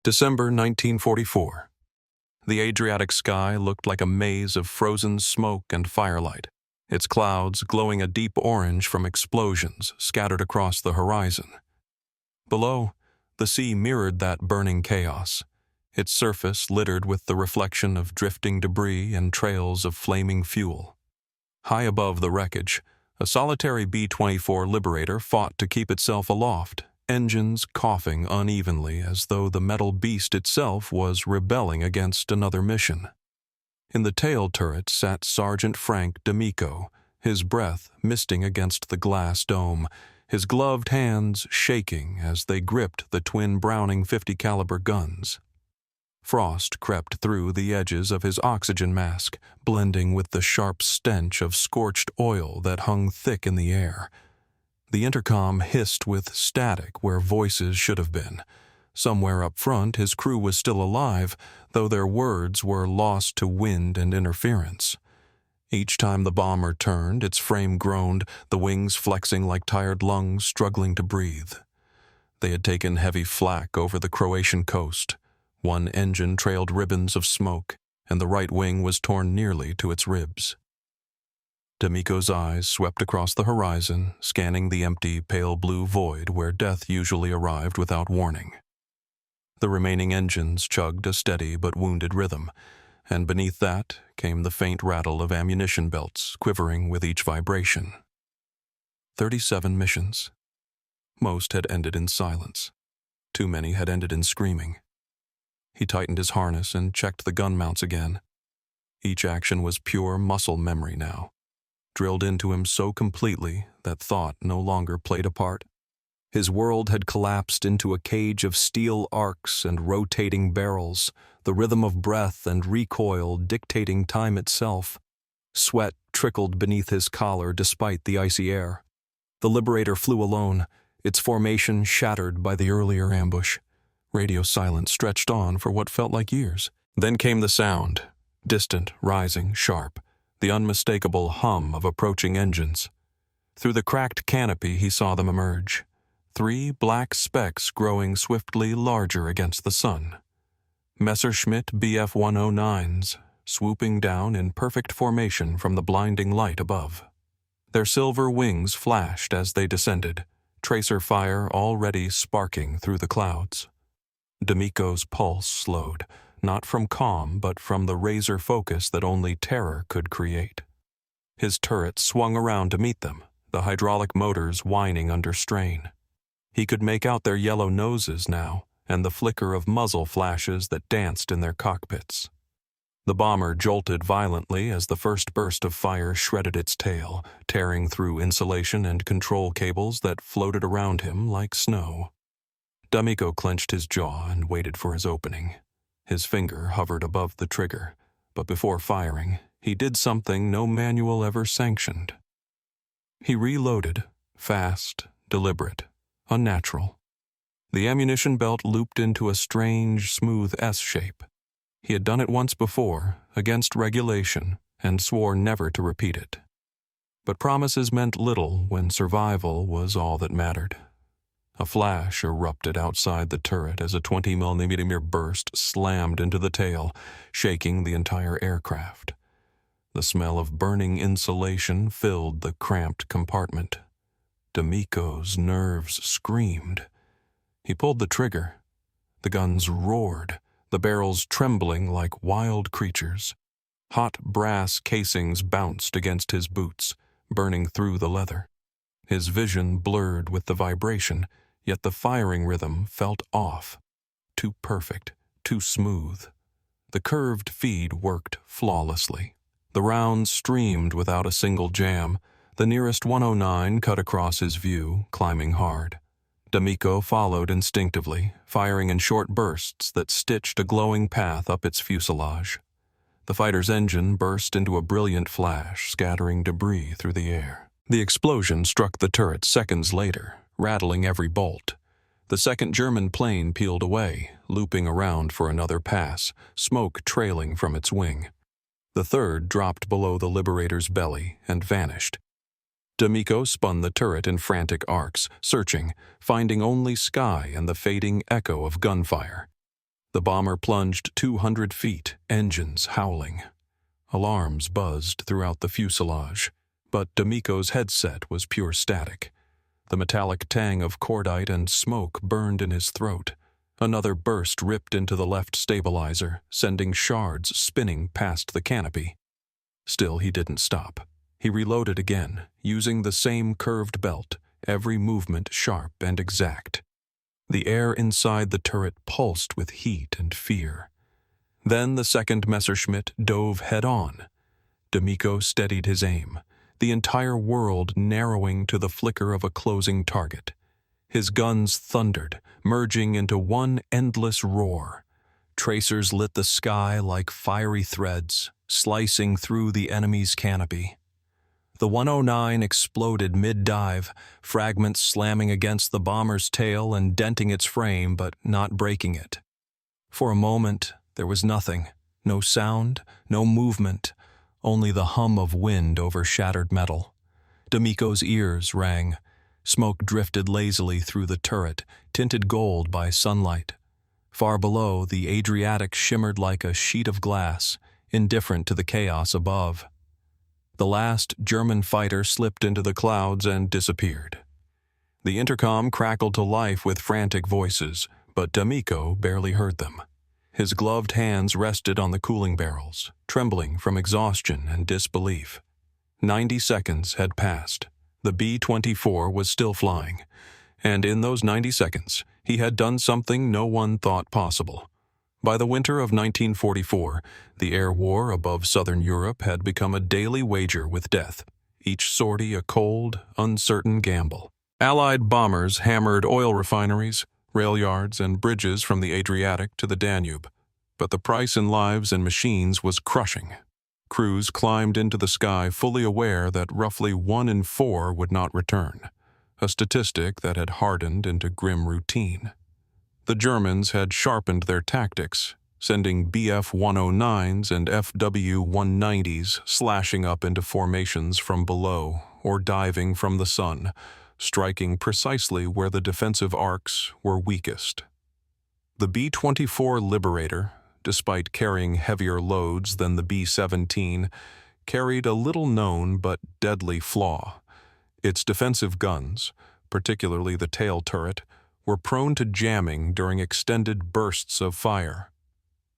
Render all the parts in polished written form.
December 1944. The Adriatic sky looked like a maze of frozen smoke and firelight, its clouds glowing a deep orange from explosions scattered across the horizon. Below, the sea mirrored that burning chaos, its surface littered with the reflection of drifting debris and trails of flaming fuel. High above the wreckage, a solitary B-24 Liberator fought to keep itself aloft, engines coughing unevenly as though the metal beast itself was rebelling against another mission. In the tail turret sat Sergeant Frank D'Amico, his breath misting against the glass dome, his gloved hands shaking as they gripped the twin Browning .50 caliber guns. Frost crept through the edges of his oxygen mask, blending with the sharp stench of scorched oil that hung thick in the air. The intercom hissed with static where voices should have been. Somewhere up front, his crew was still alive, though their words were lost to wind and interference. Each time the bomber turned, its frame groaned, the wings flexing like tired lungs struggling to breathe. They had taken heavy flak over the Croatian coast. One engine trailed ribbons of smoke, and the right wing was torn nearly to its ribs. D'Amico's eyes swept across the horizon, scanning the empty, pale blue void where death usually arrived without warning. The remaining engines chugged a steady but wounded rhythm, and beneath that came the faint rattle of ammunition belts quivering with each vibration. 37 missions. Most had ended in silence. Too many had ended in screaming. He tightened his harness and checked the gun mounts again. Each action was pure muscle memory now, drilled into him so completely that thought no longer played a part. His world had collapsed into a cage of steel arcs and rotating barrels, the rhythm of breath and recoil dictating time itself. Sweat trickled beneath his collar despite the icy air. The Liberator flew alone, its formation shattered by the earlier ambush. Radio silence stretched on for what felt like years. Then came the sound, distant, rising, sharp, the unmistakable hum of approaching engines. Through the cracked canopy he saw them emerge, 3 black specks growing swiftly larger against the sun. Messerschmitt Bf-109s, swooping down in perfect formation from the blinding light above. Their silver wings flashed as they descended, tracer fire already sparking through the clouds. D'Amico's pulse slowed, not from calm but from the razor focus that only terror could create. His turret swung around to meet them, the hydraulic motors whining under strain. He could make out their yellow noses now, and the flicker of muzzle flashes that danced in their cockpits. The bomber jolted violently as the first burst of fire shredded its tail, tearing through insulation and control cables that floated around him like snow. D'Amico clenched his jaw and waited for his opening. His finger hovered above the trigger, but before firing, he did something no manual ever sanctioned. He reloaded, fast, deliberate, unnatural. The ammunition belt looped into a strange, smooth S-shape. He had done it once before, against regulation, and swore never to repeat it. But promises meant little when survival was all that mattered. A flash erupted outside the turret as a 20mm burst slammed into the tail, shaking the entire aircraft. The smell of burning insulation filled the cramped compartment. D'Amico's nerves screamed. He pulled the trigger. The guns roared, the barrels trembling like wild creatures. Hot brass casings bounced against his boots, burning through the leather. His vision blurred with the vibration, yet the firing rhythm felt off. Too perfect, too smooth. The curved feed worked flawlessly. The rounds streamed without a single jam. The nearest 109 cut across his view, climbing hard. D'Amico followed instinctively, firing in short bursts that stitched a glowing path up its fuselage. The fighter's engine burst into a brilliant flash, scattering debris through the air. The explosion struck the turret seconds later, rattling every bolt. The second German plane peeled away, looping around for another pass, smoke trailing from its wing. The third dropped below the Liberator's belly and vanished. D'Amico spun the turret in frantic arcs, searching, finding only sky and the fading echo of gunfire. The bomber plunged 200 feet, engines howling. Alarms buzzed throughout the fuselage, but D'Amico's headset was pure static. The metallic tang of cordite and smoke burned in his throat. Another burst ripped into the left stabilizer, sending shards spinning past the canopy. Still, he didn't stop. He reloaded again, using the same curved belt, every movement sharp and exact. The air inside the turret pulsed with heat and fear. Then the second Messerschmitt dove head-on. D'Amico steadied his aim, the entire world narrowing to the flicker of a closing target. His guns thundered, merging into one endless roar. Tracers lit the sky like fiery threads, slicing through the enemy's canopy. The 109 exploded mid-dive, fragments slamming against the bomber's tail and denting its frame but not breaking it. For a moment, there was nothing. No sound, no movement, only the hum of wind over shattered metal. D'Amico's ears rang. Smoke drifted lazily through the turret, tinted gold by sunlight. Far below, the Adriatic shimmered like a sheet of glass, indifferent to the chaos above. The last German fighter slipped into the clouds and disappeared. The intercom crackled to life with frantic voices, but D'Amico barely heard them. His gloved hands rested on the cooling barrels, trembling from exhaustion and disbelief. 90 seconds had passed. The B-24 was still flying, and in those 90 seconds, he had done something no one thought possible. By the winter of 1944, the air war above southern Europe had become a daily wager with death, each sortie a cold, uncertain gamble. Allied bombers hammered oil refineries, rail yards, and bridges from the Adriatic to the Danube, but the price in lives and machines was crushing. Crews climbed into the sky fully aware that roughly 1 in 4 would not return, a statistic that had hardened into grim routine. The Germans had sharpened their tactics, sending Bf-109s and Fw-190s slashing up into formations from below or diving from the sun, striking precisely where the defensive arcs were weakest. The B-24 Liberator, despite carrying heavier loads than the B-17, carried a little-known but deadly flaw. Its defensive guns, particularly the tail turret, were prone to jamming during extended bursts of fire.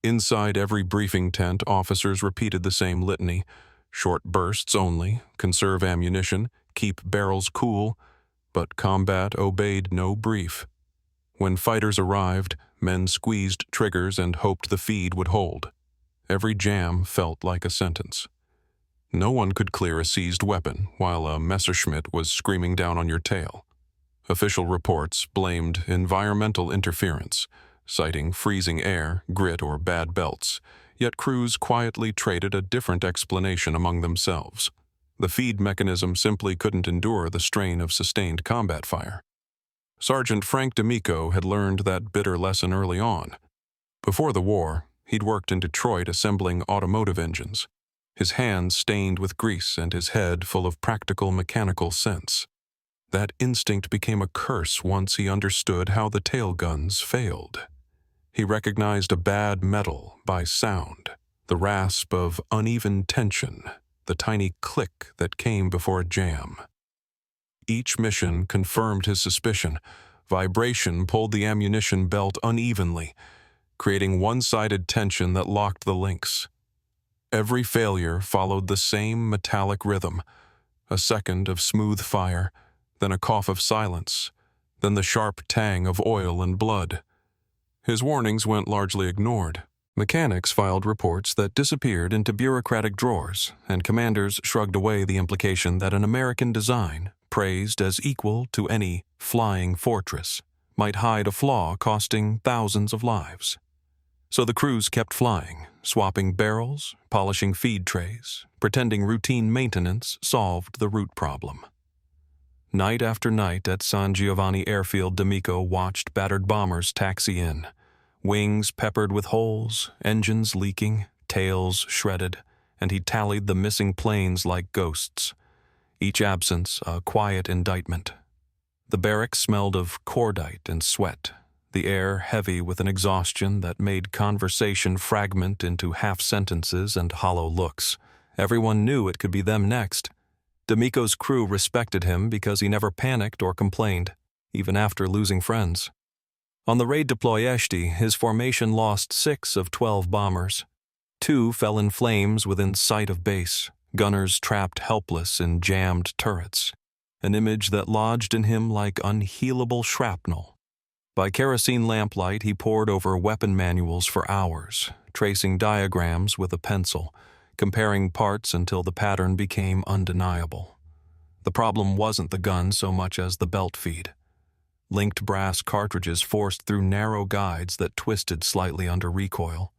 Inside every briefing tent, officers repeated the same litany: short bursts only, conserve ammunition, keep barrels cool, but combat obeyed no brief. When fighters arrived, men squeezed triggers and hoped the feed would hold. Every jam felt like a sentence. No one could clear a seized weapon while a Messerschmitt was screaming down on your tail. Official reports blamed environmental interference, citing freezing air, grit, or bad belts, yet crews quietly traded a different explanation among themselves. The feed mechanism simply couldn't endure the strain of sustained combat fire. Sergeant Frank D'Amico had learned that bitter lesson early on. Before the war, he'd worked in Detroit assembling automotive engines, his hands stained with grease and his head full of practical mechanical sense. That instinct became a curse once he understood how the tail guns failed. He recognized a bad metal by sound, the rasp of uneven tension, the tiny click that came before a jam. Each mission confirmed his suspicion. Vibration pulled the ammunition belt unevenly, creating one-sided tension that locked the links. Every failure followed the same metallic rhythm: a second of smooth fire, then a cough of silence, then the sharp tang of oil and blood. His warnings went largely ignored. Mechanics filed reports that disappeared into bureaucratic drawers, and commanders shrugged away the implication that an American design, praised as equal to any flying fortress, might hide a flaw costing thousands of lives. So the crews kept flying, swapping barrels, polishing feed trays, pretending routine maintenance solved the root problem. Night after night at San Giovanni Airfield, D'Amico watched battered bombers taxi in, wings peppered with holes, engines leaking, tails shredded, and he tallied the missing planes like ghosts, each absence a quiet indictment. The barracks smelled of cordite and sweat, the air heavy with an exhaustion that made conversation fragment into half-sentences and hollow looks. Everyone knew it could be them next. D'Amico's crew respected him because he never panicked or complained, even after losing friends. On the raid to Ploiesti, his formation lost 6 of 12 bombers. 2 fell in flames within sight of base, gunners trapped helpless in jammed turrets, an image that lodged in him like unhealable shrapnel. By kerosene lamplight, he pored over weapon manuals for hours, tracing diagrams with a pencil, comparing parts until the pattern became undeniable. The problem wasn't the gun so much as the belt feed. Linked brass cartridges forced through narrow guides that twisted slightly under recoil.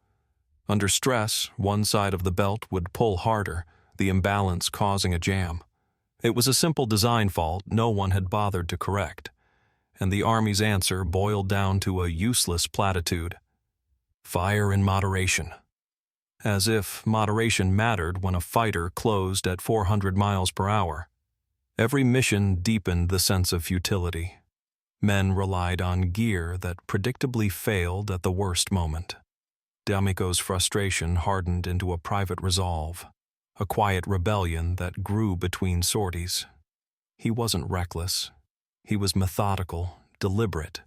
Under stress, one side of the belt would pull harder, the imbalance causing a jam. It was a simple design fault no one had bothered to correct, and the Army's answer boiled down to a useless platitude: fire in moderation. As if moderation mattered when a fighter closed at 400 miles per hour. Every mission deepened the sense of futility. Men relied on gear that predictably failed at the worst moment. D'Amico's frustration hardened into a private resolve, a quiet rebellion that grew between sorties. He wasn't reckless. He was methodical, deliberate,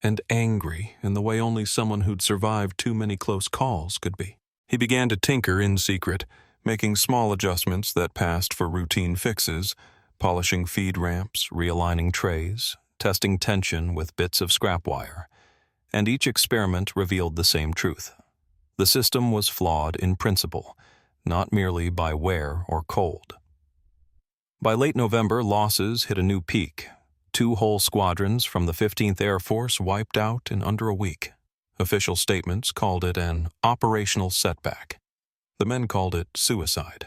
and angry in the way only someone who'd survived too many close calls could be. He began to tinker in secret, making small adjustments that passed for routine fixes, polishing feed ramps, realigning trays, testing tension with bits of scrap wire, and each experiment revealed the same truth. The system was flawed in principle, not merely by wear or cold. By late November, losses hit a new peak. 2 whole squadrons from the 15th Air Force wiped out in under a week. Official statements called it an operational setback. The men called it suicide.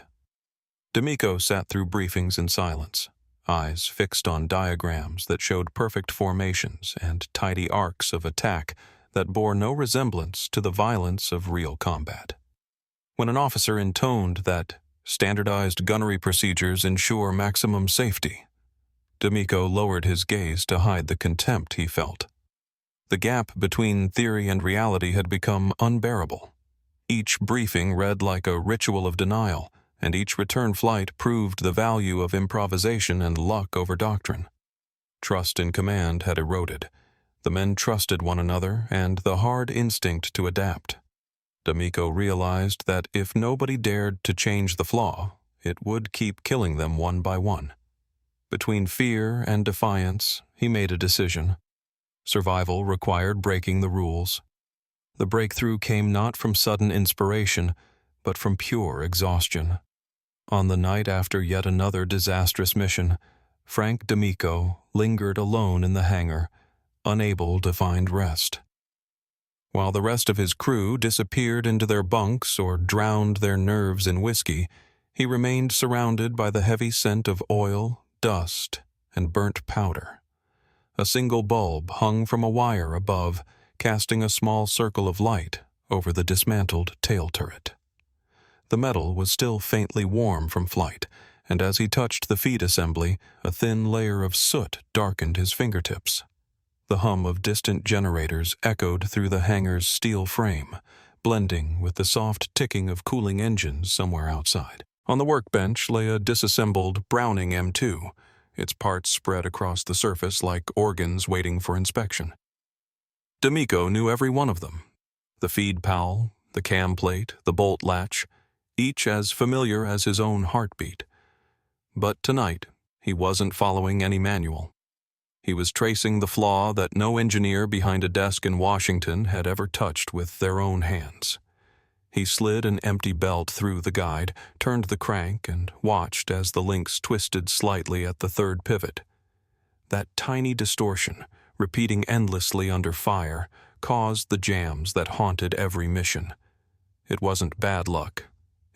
D'Amico sat through briefings in silence, eyes fixed on diagrams that showed perfect formations and tidy arcs of attack that bore no resemblance to the violence of real combat. When an officer intoned that standardized gunnery procedures ensure maximum safety, D'Amico lowered his gaze to hide the contempt he felt. The gap between theory and reality had become unbearable. Each briefing read like a ritual of denial, and each return flight proved the value of improvisation and luck over doctrine. Trust in command had eroded. The men trusted one another and the hard instinct to adapt. D'Amico realized that if nobody dared to change the flaw, it would keep killing them one by one. Between fear and defiance, he made a decision. Survival required breaking the rules. The breakthrough came not from sudden inspiration, but from pure exhaustion. On the night after yet another disastrous mission, Frank D'Amico lingered alone in the hangar, unable to find rest. While the rest of his crew disappeared into their bunks or drowned their nerves in whiskey, he remained surrounded by the heavy scent of oil, dust, and burnt powder. A single bulb hung from a wire above, casting a small circle of light over the dismantled tail turret. The metal was still faintly warm from flight, and as he touched the feed assembly, a thin layer of soot darkened his fingertips. The hum of distant generators echoed through the hangar's steel frame, blending with the soft ticking of cooling engines somewhere outside. On the workbench lay a disassembled Browning M2, its parts spread across the surface like organs waiting for inspection. D'Amico knew every one of them. The feed powel, the cam plate, the bolt latch, each as familiar as his own heartbeat. But tonight, he wasn't following any manual. He was tracing the flaw that no engineer behind a desk in Washington had ever touched with their own hands. He slid an empty belt through the guide, turned the crank, and watched as the links twisted slightly at the third pivot. That tiny distortion, repeating endlessly under fire, caused the jams that haunted every mission. It wasn't bad luck.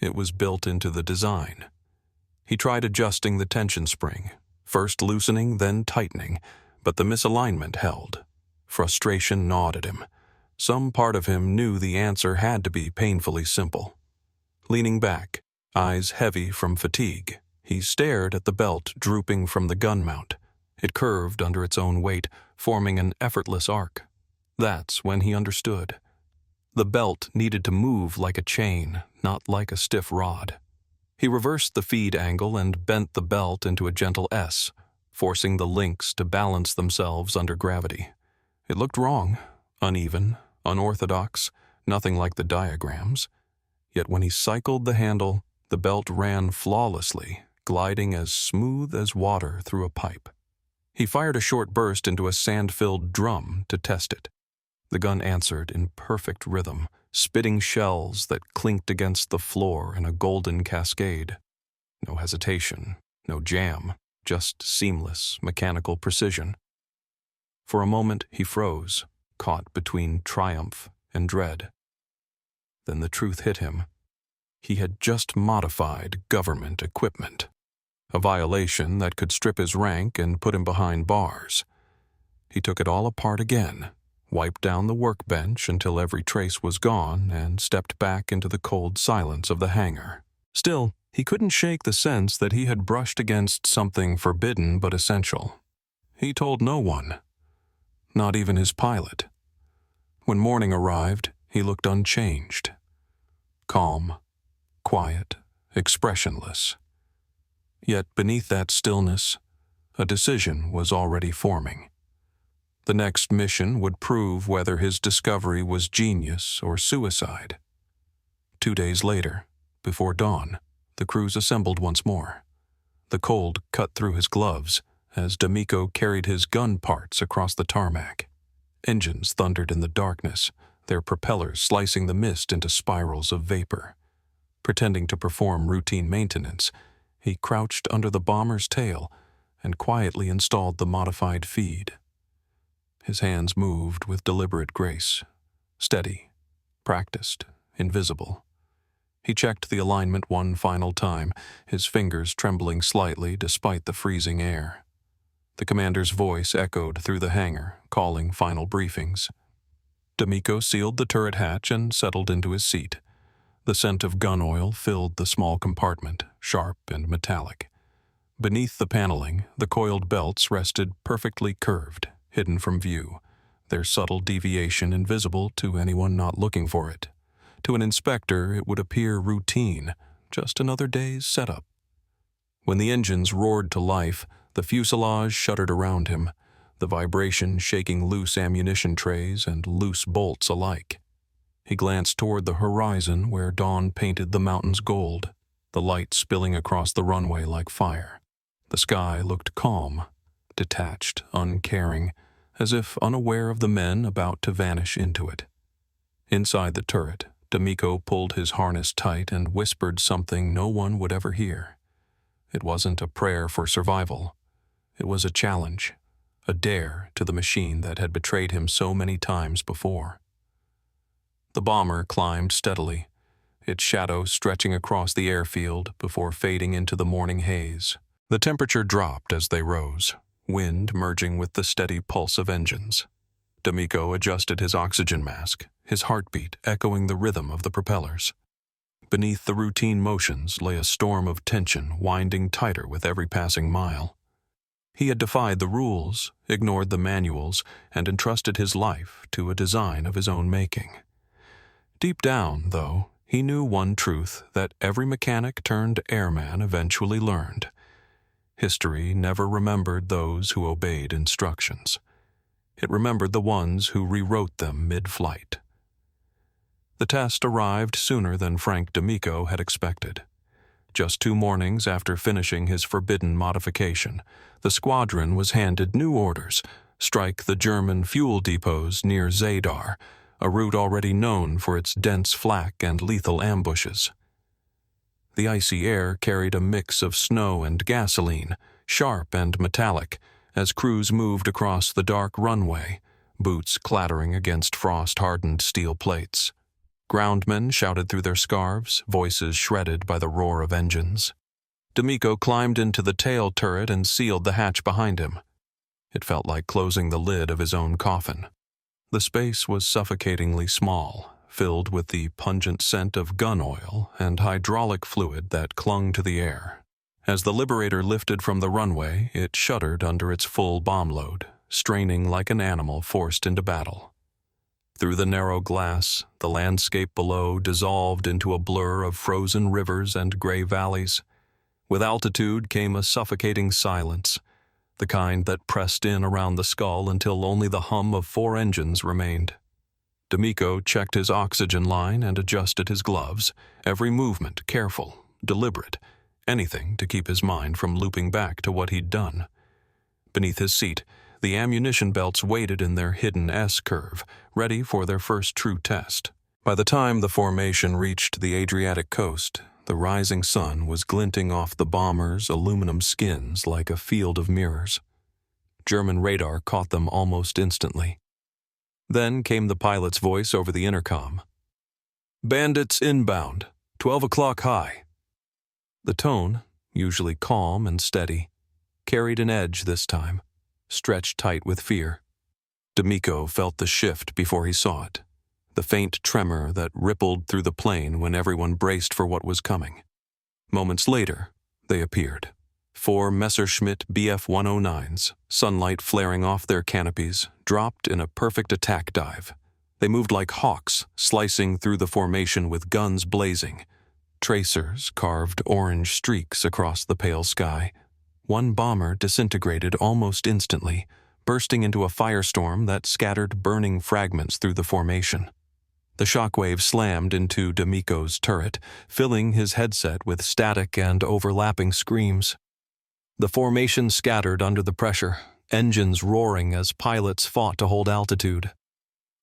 It was built into the design. He tried adjusting the tension spring, first loosening, then tightening, but the misalignment held. Frustration gnawed at him. Some part of him knew the answer had to be painfully simple. Leaning back, eyes heavy from fatigue, he stared at the belt drooping from the gun mount. It curved under its own weight, forming an effortless arc. That's when he understood. The belt needed to move like a chain, not like a stiff rod. He reversed the feed angle and bent the belt into a gentle S, forcing the links to balance themselves under gravity. It looked wrong, uneven, unorthodox, nothing like the diagrams. Yet when he cycled the handle, the belt ran flawlessly, gliding as smooth as water through a pipe. He fired a short burst into a sand-filled drum to test it. The gun answered in perfect rhythm, spitting shells that clinked against the floor in a golden cascade. No hesitation, no jam, just seamless, mechanical precision. For a moment he froze, caught between triumph and dread. Then the truth hit him. He had just modified government equipment, a violation that could strip his rank and put him behind bars. He took it all apart again, wiped down the workbench until every trace was gone, and stepped back into the cold silence of the hangar. Still, he couldn't shake the sense that he had brushed against something forbidden but essential. He told no one, not even his pilot. When morning arrived, he looked unchanged. Calm, quiet, expressionless. Yet beneath that stillness, a decision was already forming. The next mission would prove whether his discovery was genius or suicide. 2 days later, before dawn, the crews assembled once more. The cold cut through his gloves as D'Amico carried his gun parts across the tarmac. Engines thundered in the darkness, their propellers slicing the mist into spirals of vapor. Pretending to perform routine maintenance, he crouched under the bomber's tail and quietly installed the modified feed. His hands moved with deliberate grace, steady, practiced, invisible. He checked the alignment one final time, his fingers trembling slightly despite the freezing air. The commander's voice echoed through the hangar, calling final briefings. D'Amico sealed the turret hatch and settled into his seat. The scent of gun oil filled the small compartment, sharp and metallic. Beneath the paneling, the coiled belts rested perfectly curved, hidden from view, their subtle deviation invisible to anyone not looking for it. To an inspector, it would appear routine, just another day's setup. When the engines roared to life, the fuselage shuddered around him, the vibration shaking loose ammunition trays and loose bolts alike. He glanced toward the horizon where dawn painted the mountains gold, the light spilling across the runway like fire. The sky looked calm, detached, uncaring, as if unaware of the men about to vanish into it. Inside the turret, D'Amico pulled his harness tight and whispered something no one would ever hear. It wasn't a prayer for survival. It was a challenge, a dare to the machine that had betrayed him so many times before. The bomber climbed steadily, its shadow stretching across the airfield before fading into the morning haze. The temperature dropped as they rose, wind merging with the steady pulse of engines. D'Amico adjusted his oxygen mask, his heartbeat echoing the rhythm of the propellers. Beneath the routine motions lay a storm of tension winding tighter with every passing mile. He had defied the rules, ignored the manuals, and entrusted his life to a design of his own making. Deep down, though, he knew one truth that every mechanic turned airman eventually learned. History never remembered those who obeyed instructions. It remembered the ones who rewrote them mid-flight. The test arrived sooner than Frank D'Amico had expected. Just 2 mornings after finishing his forbidden modification, the squadron was handed new orders: strike the German fuel depots near Zadar, a route already known for its dense flak and lethal ambushes. The icy air carried a mix of snow and gasoline, sharp and metallic, as crews moved across the dark runway, boots clattering against frost-hardened steel plates. Groundmen shouted through their scarves, voices shredded by the roar of engines. D'Amico climbed into the tail turret and sealed the hatch behind him. It felt like closing the lid of his own coffin. The space was suffocatingly small, filled with the pungent scent of gun oil and hydraulic fluid that clung to the air. As the Liberator lifted from the runway, it shuddered under its full bomb load, straining like an animal forced into battle. Through the narrow glass, the landscape below dissolved into a blur of frozen rivers and gray valleys. With altitude came a suffocating silence, the kind that pressed in around the skull until only the hum of 4 engines remained. D'Amico checked his oxygen line and adjusted his gloves, every movement careful, deliberate, anything to keep his mind from looping back to what he'd done. Beneath his seat, the ammunition belts waited in their hidden S-curve, ready for their first true test. By the time the formation reached the Adriatic coast, the rising sun was glinting off the bomber's aluminum skins like a field of mirrors. German radar caught them almost instantly. Then came the pilot's voice over the intercom. "Bandits inbound, 12 o'clock high." The tone, usually calm and steady, carried an edge this time, stretched tight with fear. D'Amico felt the shift before he saw it, the faint tremor that rippled through the plane when everyone braced for what was coming. Moments later, they appeared. 4 Messerschmitt Bf-109s, sunlight flaring off their canopies, dropped in a perfect attack dive. They moved like hawks, slicing through the formation with guns blazing. Tracers carved orange streaks across the pale sky. One bomber disintegrated almost instantly, bursting into a firestorm that scattered burning fragments through the formation. The shockwave slammed into D'Amico's turret, filling his headset with static and overlapping screams. The formation scattered under the pressure, engines roaring as pilots fought to hold altitude.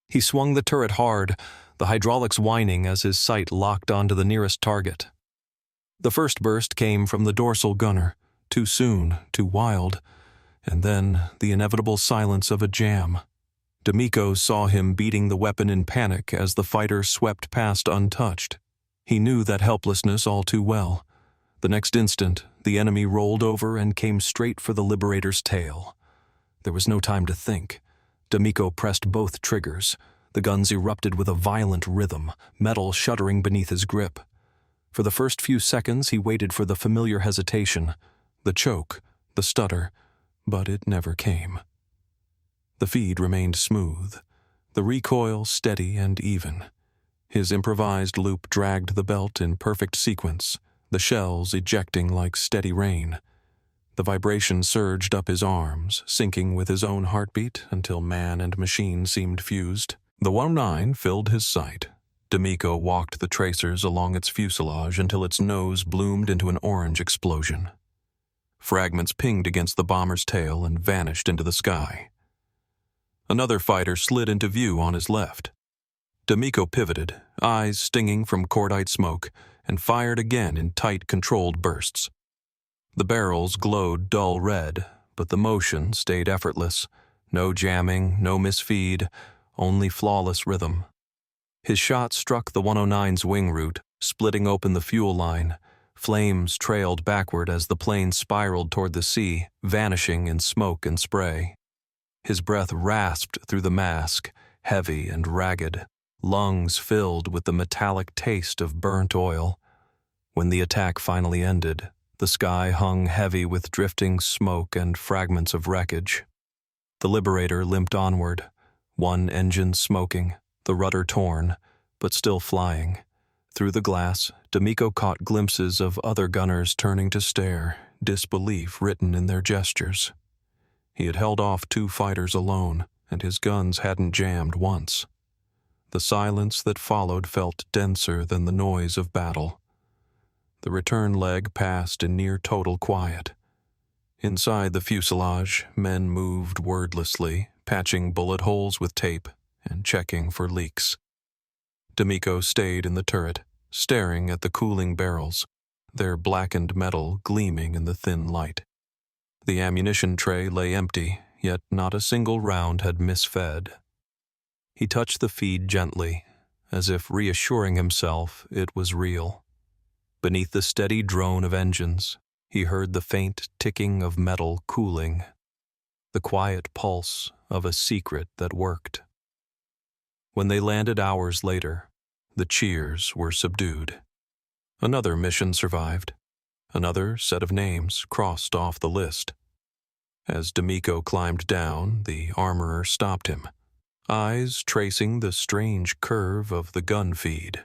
He swung the turret hard, the hydraulics whining as his sight locked onto the nearest target. The first burst came from the dorsal gunner, too soon, too wild, and then the inevitable silence of a jam. D'Amico saw him beating the weapon in panic as the fighter swept past untouched. He knew that helplessness all too well. The next instant, the enemy rolled over and came straight for the Liberator's tail. There was no time to think. D'Amico pressed both triggers. The guns erupted with a violent rhythm, metal shuddering beneath his grip. For the first few seconds, he waited for the familiar hesitation, the choke, the stutter, but it never came. The feed remained smooth, the recoil steady and even. His improvised loop dragged the belt in perfect sequence, the shells ejecting like steady rain. The vibration surged up his arms, syncing with his own heartbeat until man and machine seemed fused. The 109 filled his sight. D'Amico walked the tracers along its fuselage until its nose bloomed into an orange explosion. Fragments pinged against the bomber's tail and vanished into the sky. Another fighter slid into view on his left. D'Amico pivoted, eyes stinging from cordite smoke, and fired again in tight, controlled bursts. The barrels glowed dull red, but the motion stayed effortless. No jamming, no misfeed, only flawless rhythm. His shot struck the 109's wing root, splitting open the fuel line. Flames trailed backward as the plane spiraled toward the sea, vanishing in smoke and spray. His breath rasped through the mask, heavy and ragged, lungs filled with the metallic taste of burnt oil. When the attack finally ended, the sky hung heavy with drifting smoke and fragments of wreckage. The Liberator limped onward, one engine smoking, the rudder torn, but still flying. Through the glass, D'Amico caught glimpses of other gunners turning to stare, disbelief written in their gestures. He had held off 2 fighters alone, and his guns hadn't jammed once. The silence that followed felt denser than the noise of battle. The return leg passed in near total quiet. Inside the fuselage, men moved wordlessly, patching bullet holes with tape and checking for leaks. D'Amico stayed in the turret, staring at the cooling barrels, their blackened metal gleaming in the thin light. The ammunition tray lay empty, yet not a single round had misfed. He touched the feed gently, as if reassuring himself it was real. Beneath the steady drone of engines, he heard the faint ticking of metal cooling, the quiet pulse of a secret that worked. When they landed hours later, the cheers were subdued. Another mission survived. Another set of names crossed off the list. As D'Amico climbed down, the armorer stopped him. eyes tracing the strange curve of the gun feed.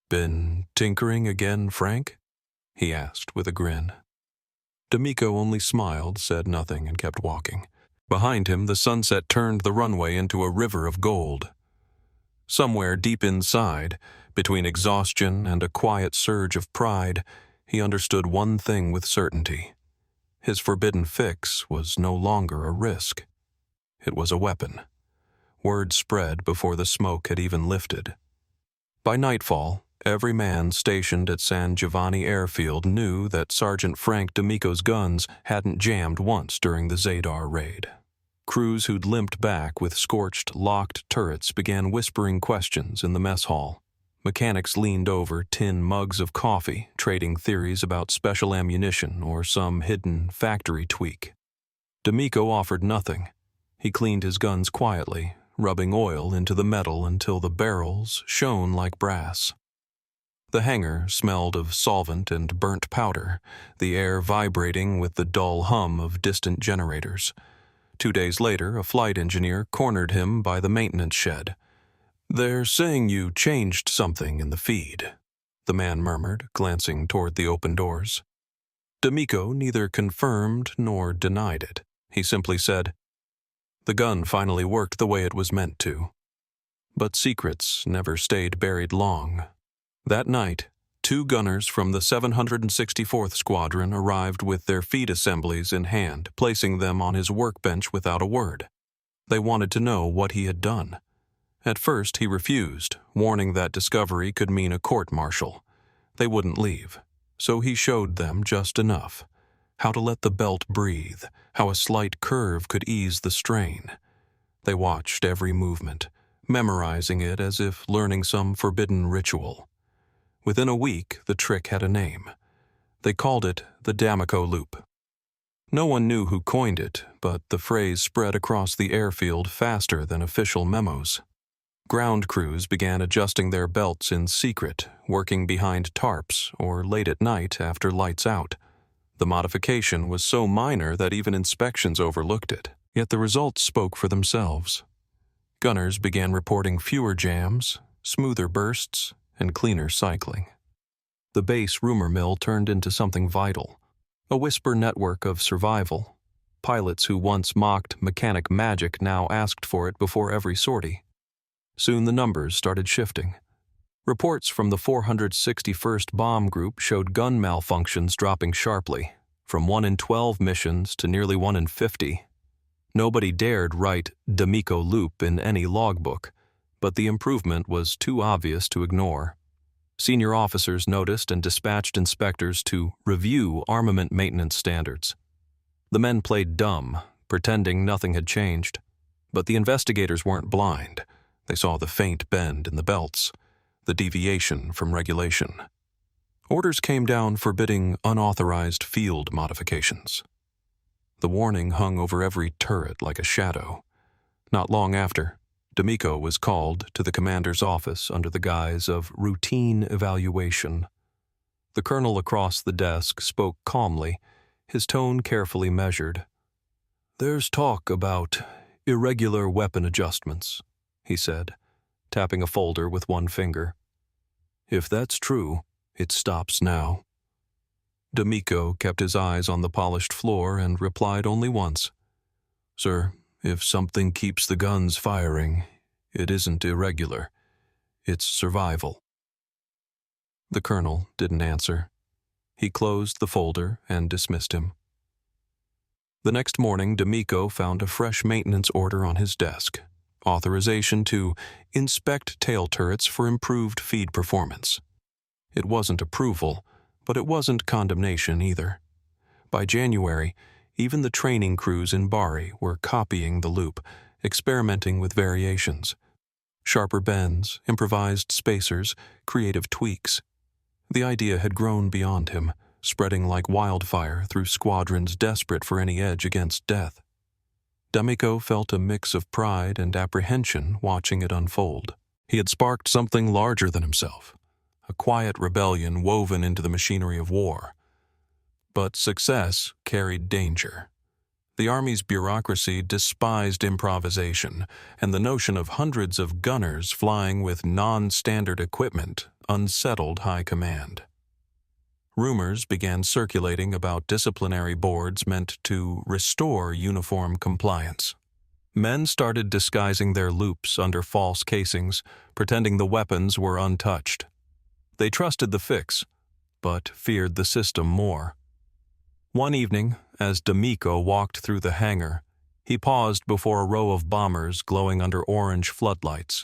"Been tinkering again, Frank?" he asked with a grin. D'Amico only smiled, said nothing, and kept walking. Behind him, the sunset turned the runway into a river of gold. Somewhere deep inside, between exhaustion and a quiet surge of pride, he understood one thing with certainty. His forbidden fix was no longer a risk. It was a weapon. Word spread before the smoke had even lifted. By nightfall, every man stationed at San Giovanni Airfield knew that Sergeant Frank D'Amico's guns hadn't jammed once during the Zadar raid. Crews who'd limped back with scorched, locked turrets began whispering questions in the mess hall. Mechanics leaned over tin mugs of coffee, trading theories about special ammunition or some hidden factory tweak. D'Amico offered nothing. He cleaned his guns quietly, rubbing oil into the metal until the barrels shone like brass. The hangar smelled of solvent and burnt powder, the air vibrating with the dull hum of distant generators. 2 days later, a flight engineer cornered him by the maintenance shed. "They're saying you changed something in the feed," the man murmured, glancing toward the open doors. D'Amico neither confirmed nor denied it. He simply said, "The gun finally worked the way it was meant to." But secrets never stayed buried long. That night, 2 gunners from the 764th Squadron arrived with their feed assemblies in hand, placing them on his workbench without a word. They wanted to know what he had done. At first he refused, warning that discovery could mean a court-martial. They wouldn't leave, so he showed them just enough. How to let the belt breathe, how a slight curve could ease the strain. They watched every movement, memorizing it as if learning some forbidden ritual. Within a week, the trick had a name. They called it the D'Amico Loop. No one knew who coined it, but the phrase spread across the airfield faster than official memos. Ground crews began adjusting their belts in secret, working behind tarps or late at night after lights out. The modification was so minor that even inspections overlooked it, yet the results spoke for themselves. Gunners began reporting fewer jams, smoother bursts, and cleaner cycling. The base rumor mill turned into something vital, a whisper network of survival. Pilots who once mocked mechanic magic now asked for it before every sortie. Soon the numbers started shifting. Reports from the 461st Bomb Group showed gun malfunctions dropping sharply, from 1 in 12 missions to nearly 1 in 50. Nobody dared write D'Amico Loop in any logbook, but the improvement was too obvious to ignore. Senior officers noticed and dispatched inspectors to review armament maintenance standards. The men played dumb, pretending nothing had changed. But the investigators weren't blind. They saw the faint bend in the belts, the deviation from regulation. Orders came down forbidding unauthorized field modifications. The warning hung over every turret like a shadow. Not long after, D'Amico was called to the commander's office under the guise of routine evaluation. The colonel across the desk spoke calmly, his tone carefully measured. "There's talk about irregular weapon adjustments," he said, tapping a folder with one finger. "If that's true, it stops now." D'Amico kept his eyes on the polished floor and replied only once. "Sir, if something keeps the guns firing, it isn't irregular. It's survival." The colonel didn't answer. He closed the folder and dismissed him. The next morning, D'Amico found a fresh maintenance order on his desk. Authorization to inspect tail turrets for improved feed performance. It wasn't approval, but it wasn't condemnation either. By January, even the training crews in Bari were copying the loop, experimenting with variations. Sharper bends, improvised spacers, creative tweaks. The idea had grown beyond him, spreading like wildfire through squadrons desperate for any edge against death. D'Amico felt a mix of pride and apprehension watching it unfold. He had sparked something larger than himself, a quiet rebellion woven into the machinery of war. But success carried danger. The Army's bureaucracy despised improvisation, and the notion of hundreds of gunners flying with non-standard equipment unsettled high command. Rumors began circulating about disciplinary boards meant to restore uniform compliance. Men started disguising their loops under false casings, pretending the weapons were untouched. They trusted the fix, but feared the system more. One evening, as D'Amico walked through the hangar, he paused before a row of bombers glowing under orange floodlights.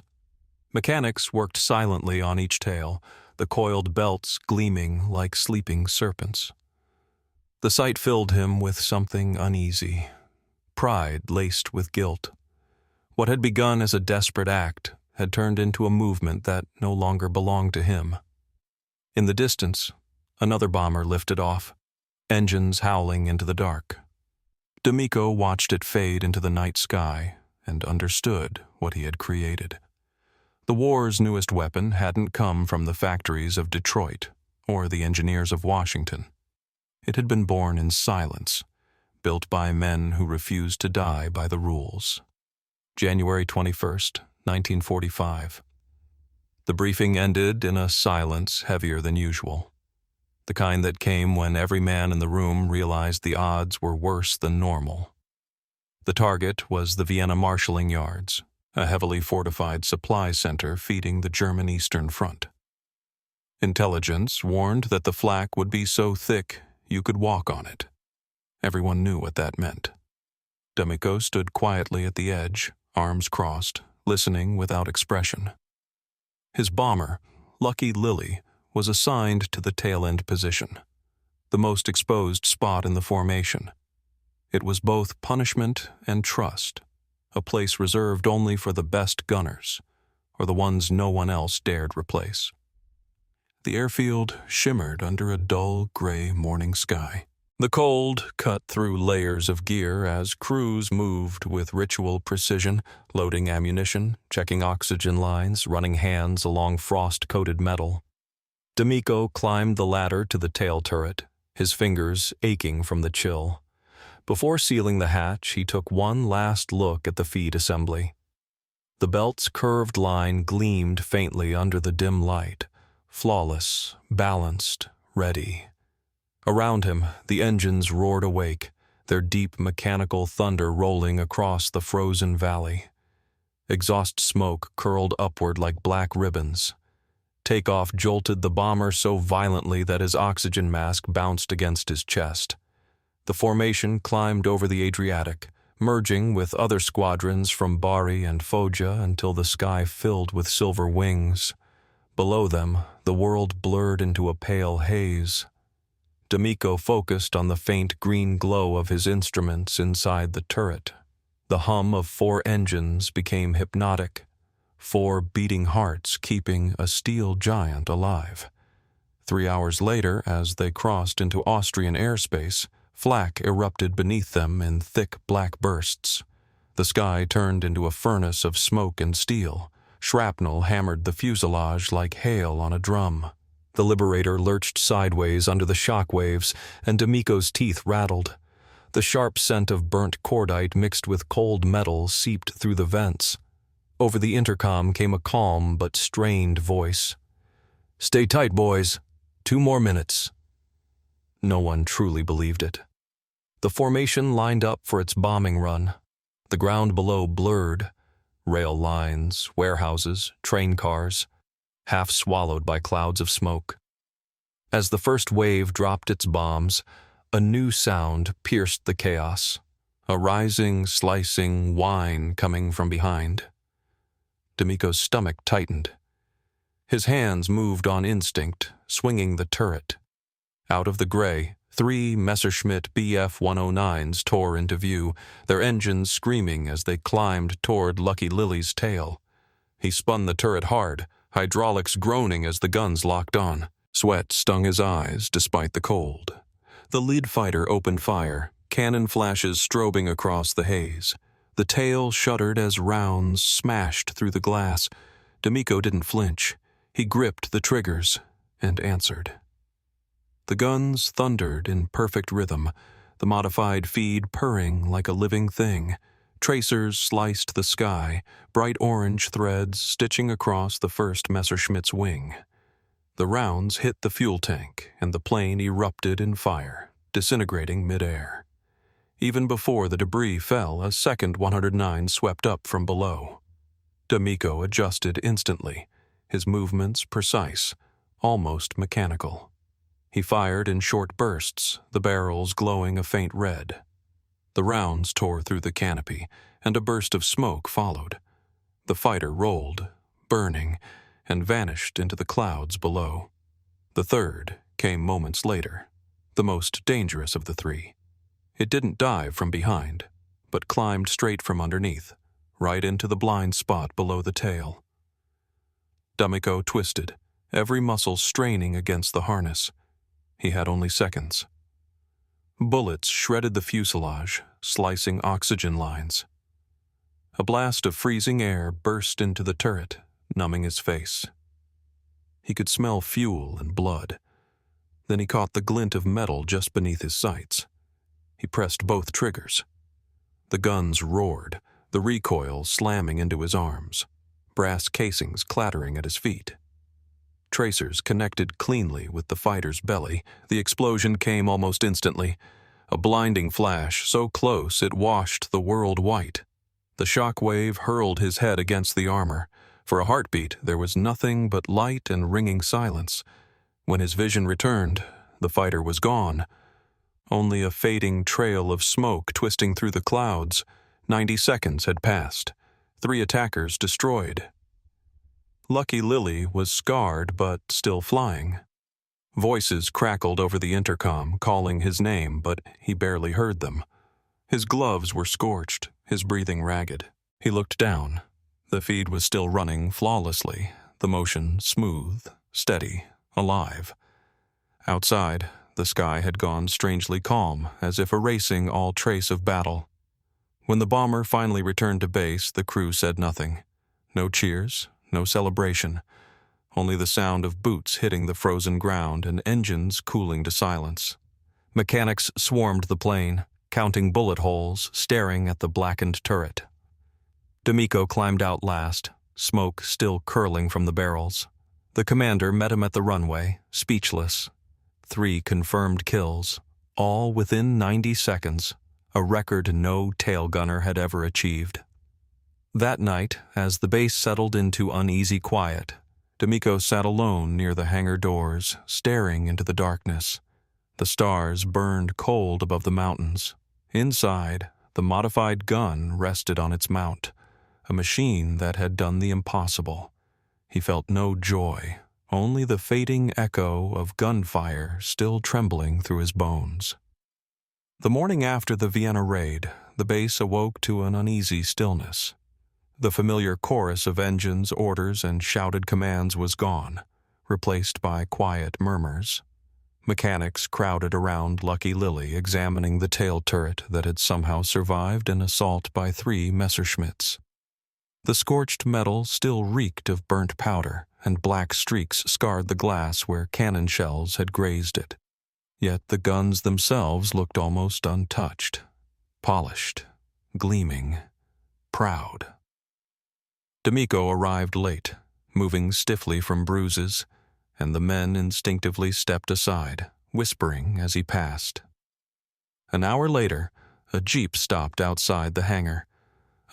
Mechanics worked silently on each tail, the coiled belts gleaming like sleeping serpents. The sight filled him with something uneasy, pride laced with guilt. What had begun as a desperate act had turned into a movement that no longer belonged to him. In the distance, another bomber lifted off, engines howling into the dark. D'Amico watched it fade into the night sky and understood what he had created. The war's newest weapon hadn't come from the factories of Detroit or the engineers of Washington. It had been born in silence, built by men who refused to die by the rules. January 21st, 1945. The briefing ended in a silence heavier than usual, the kind that came when every man in the room realized the odds were worse than normal. The target was the Vienna marshalling yards, a heavily fortified supply center feeding the German Eastern Front. Intelligence warned that the flak would be so thick you could walk on it. Everyone knew what that meant. D'Amico stood quietly at the edge, arms crossed, listening without expression. His bomber, Lucky Lily, was assigned to the tail-end position, the most exposed spot in the formation. It was both punishment and trust, a place reserved only for the best gunners, or the ones no one else dared replace. The airfield shimmered under a dull gray morning sky. The cold cut through layers of gear as crews moved with ritual precision, loading ammunition, checking oxygen lines, running hands along frost-coated metal. D'Amico climbed the ladder to the tail turret, his fingers aching from the chill. Before sealing the hatch, he took one last look at the feed assembly. The belt's curved line gleamed faintly under the dim light, flawless, balanced, ready. Around him, the engines roared awake, their deep mechanical thunder rolling across the frozen valley. Exhaust smoke curled upward like black ribbons. Takeoff jolted the bomber so violently that his oxygen mask bounced against his chest. The formation climbed over the Adriatic, merging with other squadrons from Bari and Foggia until the sky filled with silver wings. Below them, the world blurred into a pale haze. D'Amico focused on the faint green glow of his instruments inside the turret. The hum of 4 engines became hypnotic, 4 beating hearts keeping a steel giant alive. 3 hours later, as they crossed into Austrian airspace, flak erupted beneath them in thick black bursts. The sky turned into a furnace of smoke and steel. Shrapnel hammered the fuselage like hail on a drum. The Liberator lurched sideways under the shock waves, and D'Amico's teeth rattled. The sharp scent of burnt cordite mixed with cold metal seeped through the vents. Over the intercom came a calm but strained voice. "Stay tight, boys. 2 more minutes." No one truly believed it. The formation lined up for its bombing run. The ground below blurred. Rail lines, warehouses, train cars, half swallowed by clouds of smoke. As the first wave dropped its bombs, a new sound pierced the chaos, a rising, slicing whine coming from behind. D'Amico's stomach tightened. His hands moved on instinct, swinging the turret. Out of the gray, 3 Messerschmitt Bf-109s tore into view, their engines screaming as they climbed toward Lucky Lily's tail. He spun the turret hard, hydraulics groaning as the guns locked on. Sweat stung his eyes despite the cold. The lead fighter opened fire, cannon flashes strobing across the haze. The tail shuddered as rounds smashed through the glass. D'Amico didn't flinch. He gripped the triggers and answered. The guns thundered in perfect rhythm, the modified feed purring like a living thing. Tracers sliced the sky, bright orange threads stitching across the first Messerschmitt's wing. The rounds hit the fuel tank, and the plane erupted in fire, disintegrating mid-air. Even before the debris fell, a second 109 swept up from below. D'Amico adjusted instantly, his movements precise, almost mechanical. He fired in short bursts, the barrels glowing a faint red. The rounds tore through the canopy, and a burst of smoke followed. The fighter rolled, burning, and vanished into the clouds below. The third came moments later, the most dangerous of the three. It didn't dive from behind, but climbed straight from underneath, right into the blind spot below the tail. D'Amico twisted, every muscle straining against the harness. He had only seconds. Bullets shredded the fuselage, slicing oxygen lines. A blast of freezing air burst into the turret, numbing his face. He could smell fuel and blood. Then he caught the glint of metal just beneath his sights. He pressed both triggers. The guns roared, the recoil slamming into his arms, brass casings clattering at his feet. Tracers connected cleanly with the fighter's belly. The explosion came almost instantly. A blinding flash so close it washed the world white. The shock wave hurled his head against the armor. For a heartbeat, there was nothing but light and ringing silence. When his vision returned, the fighter was gone. Only a fading trail of smoke twisting through the clouds. 90 seconds had passed. 3 attackers destroyed. Lucky Lily was scarred but still flying. Voices crackled over the intercom, calling his name, but he barely heard them. His gloves were scorched, his breathing ragged. He looked down. The feed was still running flawlessly, the motion smooth, steady, alive. Outside, the sky had gone strangely calm, as if erasing all trace of battle. When the bomber finally returned to base, the crew said nothing. No cheers, no celebration. Only the sound of boots hitting the frozen ground and engines cooling to silence. Mechanics swarmed the plane, counting bullet holes, staring at the blackened turret. D'Amico climbed out last, smoke still curling from the barrels. The commander met him at the runway, speechless. 3 confirmed kills, all within 90 seconds, a record no tail gunner had ever achieved. That night, as the base settled into uneasy quiet, D'Amico sat alone near the hangar doors, staring into the darkness. The stars burned cold above the mountains. Inside, the modified gun rested on its mount, a machine that had done the impossible. He felt no joy, only the fading echo of gunfire still trembling through his bones. The morning after the Vienna raid, the base awoke to an uneasy stillness. The familiar chorus of engines, orders, and shouted commands was gone, replaced by quiet murmurs. Mechanics crowded around Lucky Lily, examining the tail turret that had somehow survived an assault by 3 Messerschmitts. The scorched metal still reeked of burnt powder, and black streaks scarred the glass where cannon shells had grazed it. Yet the guns themselves looked almost untouched, polished, gleaming, proud. D'Amico arrived late, moving stiffly from bruises, and the men instinctively stepped aside, whispering as he passed. An hour later, a jeep stopped outside the hangar.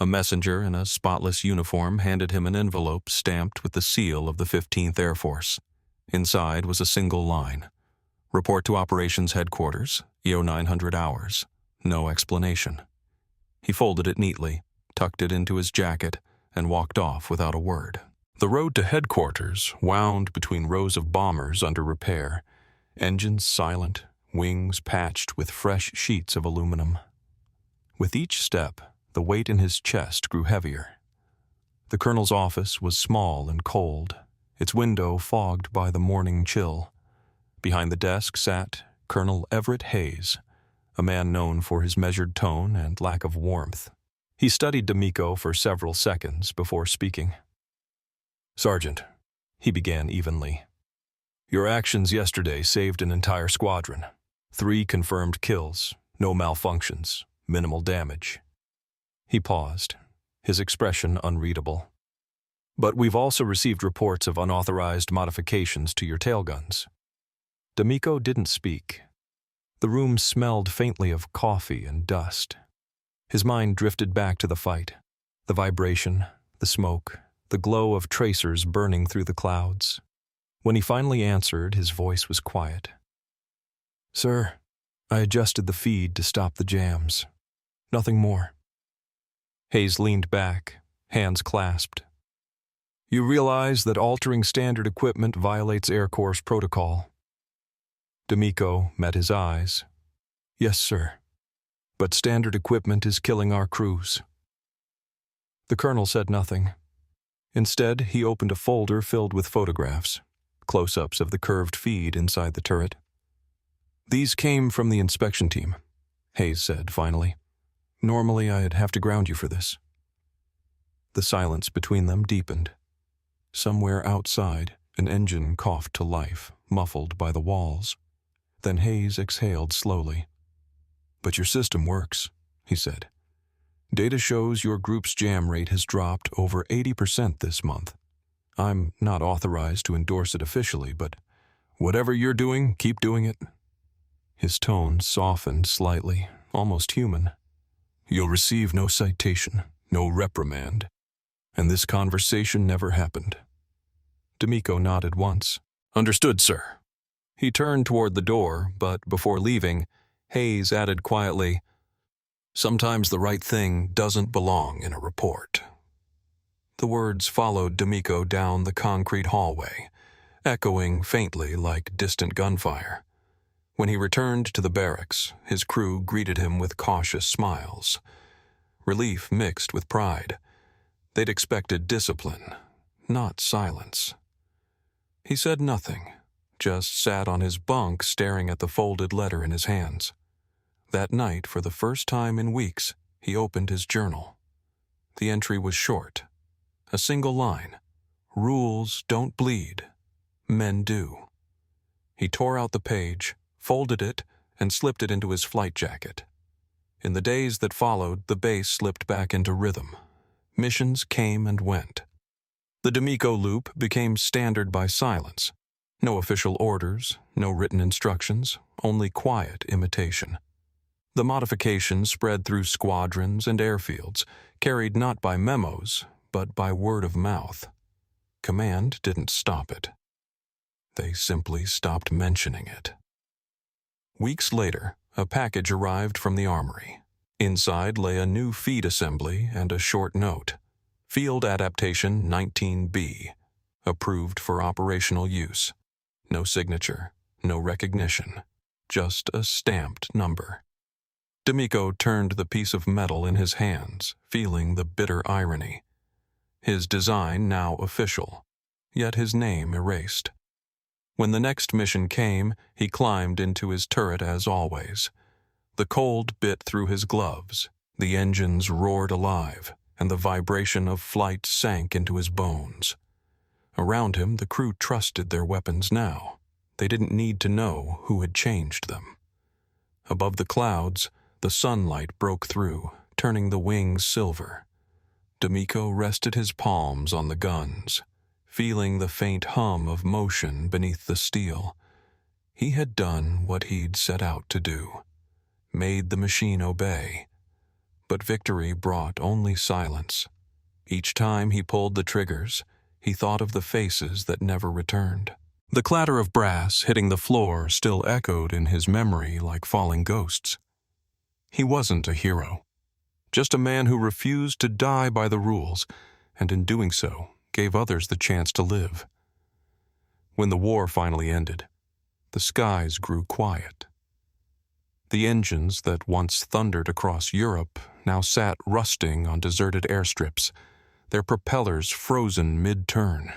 A messenger in a spotless uniform handed him an envelope stamped with the seal of the 15th Air Force. Inside was a single line. Report to Operations Headquarters, EO 900 hours. No explanation. He folded it neatly, tucked it into his jacket, and walked off without a word. The road to headquarters wound between rows of bombers under repair, engines silent, wings patched with fresh sheets of aluminum. With each step, the weight in his chest grew heavier. The colonel's office was small and cold, its window fogged by the morning chill. Behind the desk sat Colonel Everett Hayes, a man known for his measured tone and lack of warmth. He studied D'Amico for several seconds before speaking. "Sergeant," he began evenly, "your actions yesterday saved an entire squadron. 3 confirmed kills, No malfunctions, minimal damage. He paused, his expression unreadable. But we've also received reports of unauthorized modifications to your tailguns. D'Amico didn't speak. The room smelled faintly of coffee and dust. His mind drifted back to the fight, the vibration, the smoke, the glow of tracers burning through the clouds. When he finally answered, his voice was quiet. "Sir, I adjusted the feed to stop the jams. Nothing more." Hayes leaned back, hands clasped. "You realize that altering standard equipment violates Air Corps protocol?" D'Amico met his eyes. "Yes, sir. But standard equipment is killing our crews." The colonel said nothing. Instead, he opened a folder filled with photographs, close-ups of the curved feed inside the turret. "These came from the inspection team," Hayes said finally. "Normally, I'd have to ground you for this." The silence between them deepened. Somewhere outside, an engine coughed to life, muffled by the walls. Then Hayes exhaled slowly. "But your system works," he said. "Data shows your group's jam rate has dropped over 80% this month. I'm not authorized to endorse it officially, but whatever you're doing, keep doing it." His tone softened slightly, almost human. "You'll receive no citation, no reprimand. And this conversation never happened." D'Amico nodded once. "Understood, sir." He turned toward the door, but before leaving, Hayes added quietly, "Sometimes the right thing doesn't belong in a report." The words followed D'Amico down the concrete hallway, echoing faintly like distant gunfire. When he returned to the barracks, his crew greeted him with cautious smiles. Relief mixed with pride. They'd expected discipline, not silence. He said nothing, just sat on his bunk staring at the folded letter in his hands. That night, for the first time in weeks, he opened his journal. The entry was short. A single line. "Rules don't bleed. Men do." He tore out the page, folded it, and slipped it into his flight jacket. In the days that followed, the base slipped back into rhythm. Missions came and went. The D'Amico loop became standard by silence. No official orders, no written instructions, only quiet imitation. The modifications spread through squadrons and airfields, carried not by memos, but by word of mouth. Command didn't stop it. They simply stopped mentioning it. Weeks later, a package arrived from the armory. Inside lay a new feed assembly and a short note. Field Adaptation 19B. Approved for operational use. No signature, no recognition. Just a stamped number. D'Amico turned the piece of metal in his hands, feeling the bitter irony. His design now official, yet his name erased. When the next mission came, he climbed into his turret as always. The cold bit through his gloves, the engines roared alive, and the vibration of flight sank into his bones. Around him, the crew trusted their weapons now. They didn't need to know who had changed them. Above the clouds, the sunlight broke through, turning the wings silver. D'Amico rested his palms on the guns, feeling the faint hum of motion beneath the steel. He had done what he'd set out to do, made the machine obey. But victory brought only silence. Each time he pulled the triggers, he thought of the faces that never returned. The clatter of brass hitting the floor still echoed in his memory like falling ghosts. He wasn't a hero, just a man who refused to die by the rules, and in doing so, gave others the chance to live. When the war finally ended, the skies grew quiet. The engines that once thundered across Europe now sat rusting on deserted airstrips, their propellers frozen mid-turn.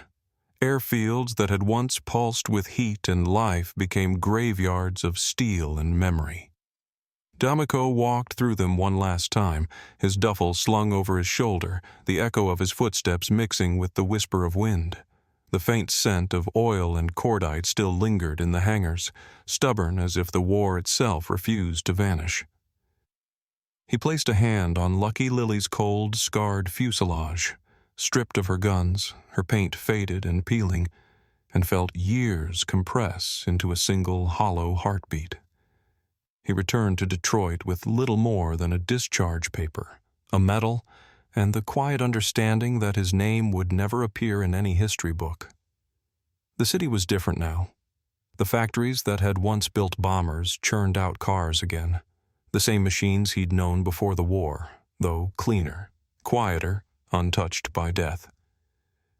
Airfields that had once pulsed with heat and life became graveyards of steel and memory. D'Amico walked through them one last time, his duffel slung over his shoulder, the echo of his footsteps mixing with the whisper of wind. The faint scent of oil and cordite still lingered in the hangars, stubborn as if the war itself refused to vanish. He placed a hand on Lucky Lily's cold, scarred fuselage, stripped of her guns, her paint faded and peeling, and felt years compress into a single hollow heartbeat. He returned to Detroit with little more than a discharge paper, a medal, and the quiet understanding that his name would never appear in any history book. The city was different now. The factories that had once built bombers churned out cars again, the same machines he'd known before the war, though cleaner, quieter, untouched by death.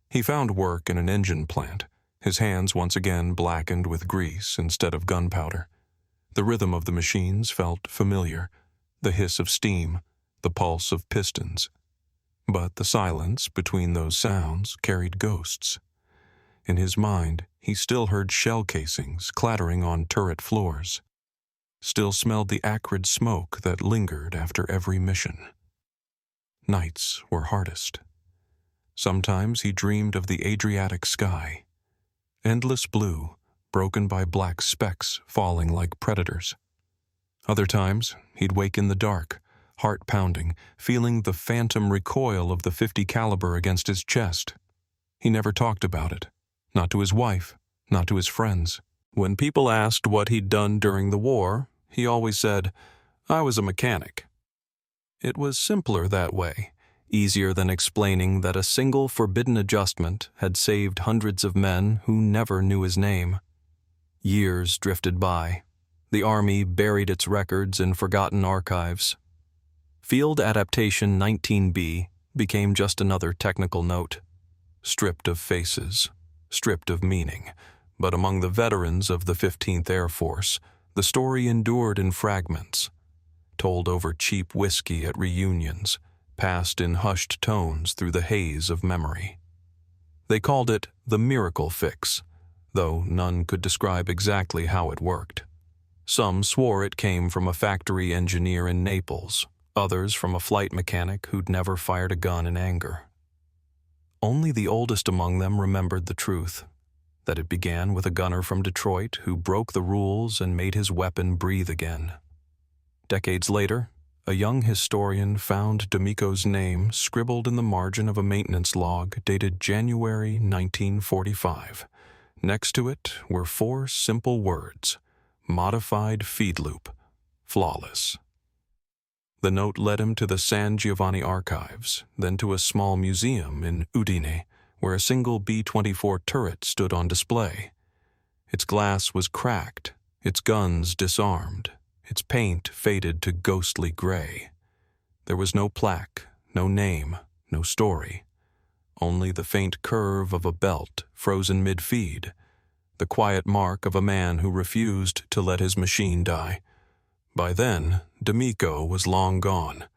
He found work in an engine plant, his hands once again blackened with grease instead of gunpowder. The rhythm of the machines felt familiar, the hiss of steam, the pulse of pistons. But the silence between those sounds carried ghosts. In his mind, he still heard shell casings clattering on turret floors, still smelled the acrid smoke that lingered after every mission. Nights were hardest. Sometimes he dreamed of the Adriatic sky, endless blue, broken by black specks falling like predators. Other times, he'd wake in the dark, heart pounding, feeling the phantom recoil of the .50 caliber against his chest. He never talked about it, not to his wife, not to his friends. When people asked what he'd done during the war, he always said, "I was a mechanic." It was simpler that way, easier than explaining that a single forbidden adjustment had saved hundreds of men who never knew his name. Years drifted by. The Army buried its records in forgotten archives. Field Adaptation 19B became just another technical note, stripped of faces, stripped of meaning. But among the veterans of the 15th Air Force, the story endured in fragments, told over cheap whiskey at reunions, passed in hushed tones through the haze of memory. They called it the miracle fix, though none could describe exactly how it worked. Some swore it came from a factory engineer in Naples, others from a flight mechanic who'd never fired a gun in anger. Only the oldest among them remembered the truth, that it began with a gunner from Detroit who broke the rules and made his weapon breathe again. Decades later, a young historian found D'Amico's name scribbled in the margin of a maintenance log dated January 1945. Next to it were 4 simple words: modified feed loop, flawless. The note led him to the San Giovanni archives, then to a small museum in Udine, where a single B-24 turret stood on display. Its glass was cracked, its guns disarmed, its paint faded to ghostly gray. There was no plaque, no name, no story. Only the faint curve of a belt frozen mid-feed, the quiet mark of a man who refused to let his machine die. By then, D'Amico was long gone.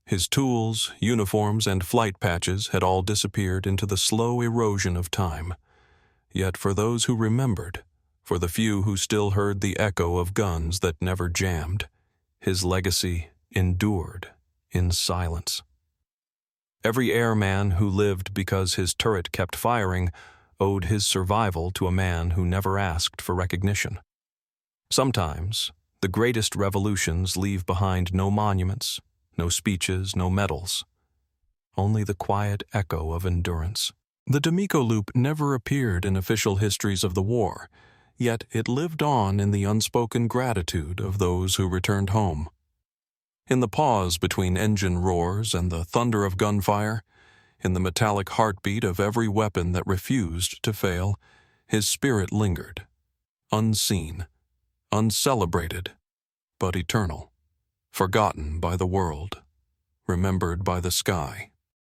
His tools, uniforms, and flight patches had all disappeared into the slow erosion of time. Yet for those who remembered, for the few who still heard the echo of guns that never jammed, his legacy endured in silence. Every airman who lived because his turret kept firing owed his survival to a man who never asked for recognition. Sometimes, the greatest revolutions leave behind no monuments, no speeches, no medals, only the quiet echo of endurance. The D'Amico Loop never appeared in official histories of the war, yet it lived on in the unspoken gratitude of those who returned home. In the pause between engine roars and the thunder of gunfire, in the metallic heartbeat of every weapon that refused to fail, his spirit lingered, unseen, uncelebrated, but eternal, forgotten by the world, remembered by the sky.